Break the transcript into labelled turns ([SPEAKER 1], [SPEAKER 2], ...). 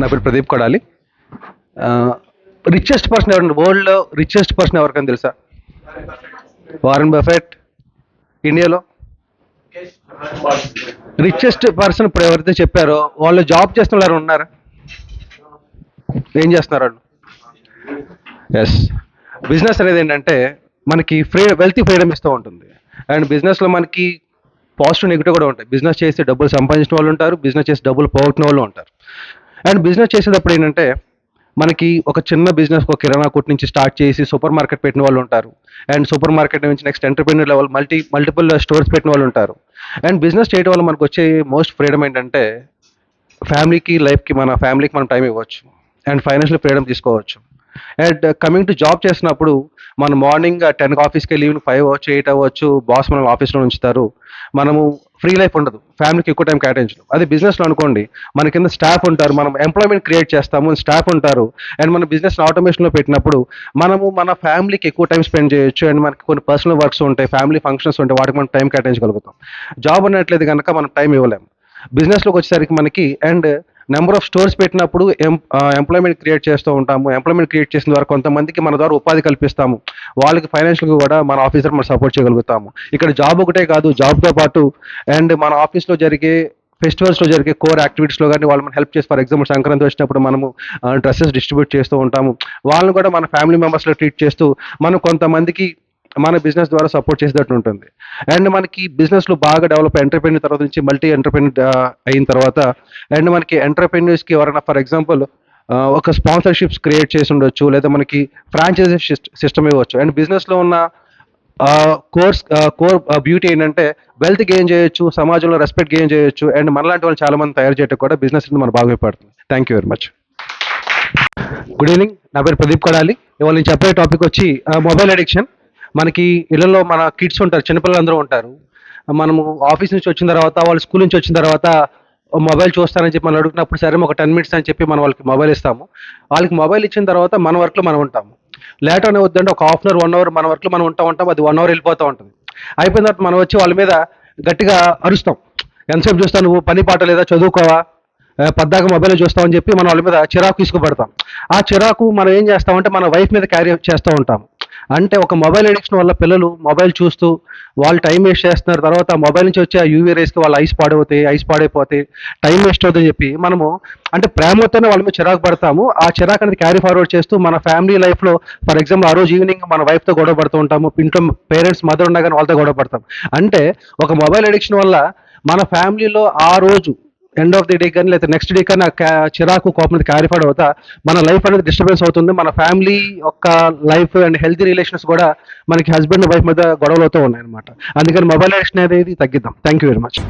[SPEAKER 1] నా పేరు Pradeep Kodali. Richest person ఎవరండి వరల్డ్లో? రిచెస్ట్ పర్సన్ ఎవరికని తెలుసా? Warren Buffett. ఇండియాలో రిచెస్ట్ పర్సన్ ఇప్పుడు ఎవరైతే చెప్పారో వాళ్ళు జాబ్ చేస్తున్నారు ఉన్నారా? ఏం చేస్తున్నారు వాళ్ళు? ఎస్. బిజినెస్ అనేది ఏంటంటే మనకి వెల్తీ ఫ్రీడమ్ ఇస్తూ ఉంటుంది. అండ్ బిజినెస్లో మనకి పాజిటివ్ నెగిటివ్ కూడా ఉంటాయి. బిజినెస్ చేసి డబ్బులు సంపాదించిన వాళ్ళు ఉంటారు, బిజినెస్ చేసి డబ్బులు పోగొట్టిన వాళ్ళు ఉంటారు. అండ్ బిజినెస్ చేసేటప్పుడు ఏంటంటే మనకి ఒక చిన్న బిజినెస్ ఒక కిరాణా కొట్టు నుంచి స్టార్ట్ చేసి సూపర్ మార్కెట్ పెట్టిన వాళ్ళు ఉంటారు. అండ్ సూపర్ మార్కెట్ నుంచి next entrepreneur level multiple stores పెట్టిన వాళ్ళు ఉంటారు. అండ్ బిజినెస్ చేయడం వల్ల మనకు వచ్చే మోస్ట్ ఫ్రీడమ్ ఏంటంటే ఫ్యామిలీకి లైఫ్కి మన ఫ్యామిలీకి మనం టైం ఇవ్వచ్చు అండ్ ఫైనాన్షియల్ ఫ్రీడమ్ తీసుకోవచ్చు. అండ్ కమింగ్ టు జాబ్ చేసినప్పుడు మనం మార్నింగ్ 10కి ఆఫీస్కి వెళ్ళి ఈవినింగ్ 5 అవ్వచ్చు, 8 అవ్వచ్చు, బాస్ మనం ఆఫీస్లో ఉంచుతారు. మనము ఫ్రీ లైఫ్ ఉండదు, ఫ్యామిలీకి ఎక్కువ టైం కేటాయించడం. అదే బిజినెస్లో అనుకోండి, మన కింద స్టాఫ్ ఉంటారు, మనం ఎంప్లాయ్మెంట్ క్రియేట్ చేస్తాము, స్టాఫ్ ఉంటారు. అండ్ మన బిజినెస్ ఆటోమేషన్లో పెట్టినప్పుడు మనము మన ఫ్యామిలీకి ఎక్కువ టైం స్పెండ్ చేయొచ్చు. అండ్ మనకి కొన్ని పర్సనల్ వర్క్స్ ఉంటాయి, ఫ్యామిలీ ఫంక్షన్స్ ఉంటాయి, వాటికి మనం టైం కేటాయించగలుగుతాం. జాబ్ అనట్లేదు కనుక మనం టైం ఇవ్వలేము. బిజినెస్లోకి వచ్చేసరికి మనకి అండ్ నెంబర్ ఆఫ్ స్టోర్స్ పెట్టినప్పుడు ఎంప్లాయ్మెంట్ క్రియేట్ చేస్తూ ఉంటాము. ఎంప్లాయ్మెంట్ క్రియేట్ చేసిన ద్వారా కొంతమందికి మన ద్వారా ఉపాధి కల్పిస్తాము. వాళ్ళకి ఫైనాన్షియల్గా కూడా మన ఆఫీసర్ మనం సపోర్ట్ చేయగలుగుతాము. ఇక్కడ జాబ్ ఒకటే కాదు, జాబ్తో పాటు అండ్ మన ఆఫీస్లో జరిగే ఫెస్టివల్స్లో జరిగే కోర్ యాక్టివిటీస్లో కానీ వాళ్ళు మనం హెల్ప్ చేసి, ఫర్ ఎగ్జాంపుల్ సంక్రాంతి వచ్చినప్పుడు మనము డ్రెస్సెస్ డిస్ట్రిబ్యూట్ చేస్తూ ఉంటాము. వాళ్ళని కూడా మన ఫ్యామిలీ మెంబర్స్లో ట్రీట్ చేస్తూ మనం కొంతమందికి మన బిజినెస్ ద్వారా సపోర్ట్ చేసేటట్టు ఉంటుంది. అండ్ మనకి బిజినెస్లో బాగా డెవలప్ ఎంటర్ప్రెన్యూర్ తర్వాత నుంచి మల్టీ ఎంటర్ప్రెన్యూర్ అయిన తర్వాత అండ్ మనకి ఎంటర్ప్రెన్యూర్స్కి ఎవరైనా ఫర్ ఎగ్జాంపుల్ ఒక స్పాన్సర్షిప్స్ క్రియేట్ చేసి ఉండొచ్చు, లేదా మనకి ఫ్రాంచైజీ సిస్టమ్ ఇవ్వచ్చు. అండ్ బిజినెస్లో ఉన్న కోర్ బ్యూటీ ఏంటంటే వెల్త్ గెయిన్ చేయొచ్చు, సమాజంలో రెస్పెక్ట్ గెయిన్ చేయొచ్చు. అండ్ మనలాంటి వాళ్ళు చాలా మంది తయారు చేయడం కూడా బిజినెస్ మన బాగా ఉపయోగపడుతుంది. Thank you very much. Good evening, నా పేరు ప్రదీప్ కొడాలి. ఇవాళ నేను చెప్పే టాపిక్ వచ్చి మొబైల్ అడిక్షన్. మనకి ఇళ్లలో మన కిడ్స్ ఉంటారు, చిన్నపిల్లలు అందరూ ఉంటారు. మనము ఆఫీస్ నుంచి వచ్చిన తర్వాత, వాళ్ళు స్కూల్ నుంచి వచ్చిన తర్వాత మొబైల్ చూస్తానని చెప్పి మనం అడుగుతున్నప్పుడు సరే ఒక 10 minutes అని చెప్పి మనం వాళ్ళకి మొబైల్ ఇస్తాము. వాళ్ళకి మొబైల్ ఇచ్చిన తర్వాత మన వర్క్లో మనం ఉంటాము. లేట్ అనే వద్దంటే ఒక హాఫ్ అన్ అవర్ 1 hour మన వర్క్లో మనం ఉంటాం. అది 1 hour వెళ్ళిపోతూ ఉంటుంది. అయిపోయిన తర్వాత మనం వచ్చి వాళ్ళ మీద గట్టిగా అరుస్తాం, ఎంతసేపు చూస్తావు నువ్వు, పని పాట లేదా, చదువుకోవా, పద్దాక మొబైల్ చూస్తామని చెప్పి మనం వాళ్ళ మీద చిరాకు తీసుకుపడతాం. ఆ చిరాకు మనం ఏం చేస్తామంటే మన వైఫ్ మీద క్యారీ చేస్తూ ఉంటాం. అంటే ఒక మొబైల్ అడిక్షన్ వల్ల పిల్లలు మొబైల్ చూస్తూ వాళ్ళు టైం వేస్ట్ చేస్తున్నారు. తర్వాత మొబైల్ నుంచి వచ్చే ఆ యూవీ రేస్కి వాళ్ళ ఐస్ పాడైపోతే టైం వేస్ట్ అవుతుందని చెప్పి మనము అంటే ప్రేమతోనే వాళ్ళ మీద చిరాకు పడతాము. ఆ చిరాకు అనేది క్యారీ ఫార్వర్డ్ చేస్తూ మన ఫ్యామిలీ లైఫ్లో ఫర్ ఎగ్జాంపుల్ ఆ రోజు ఈవినింగ్ మన వైఫ్తో గొడవ పడుతూ ఉంటాము, ఇంట్లో పేరెంట్స్ మదర్ ఉండగానే వాళ్ళతో గొడవ పడతాం. అంటే ఒక మొబైల్ అడిక్షన్ వల్ల మన ఫ్యామిలీలో ఆ రోజు ఎండ్ ఆఫ్ ది డే కానీ లేదా నెక్స్ట్ డే కానీ చిరాకు కోపం క్యారీ ఫార్వర్డ్ అవుతా మన లైఫ్ అనేది డిస్టర్బెన్స్ అవుతుంది. మన ఫ్యామిలీ యొక్క లైఫ్ అండ్ హెల్తీ రిలేషన్స్ కూడా మనకి హస్బెండ్ వైఫ్ మీద గొడవలు అవుతూ ఉన్నాయి అనమాట. అందుకని మొబైల్ అడిక్షన్ అనేది తగ్గిద్దాం. Thank you very much.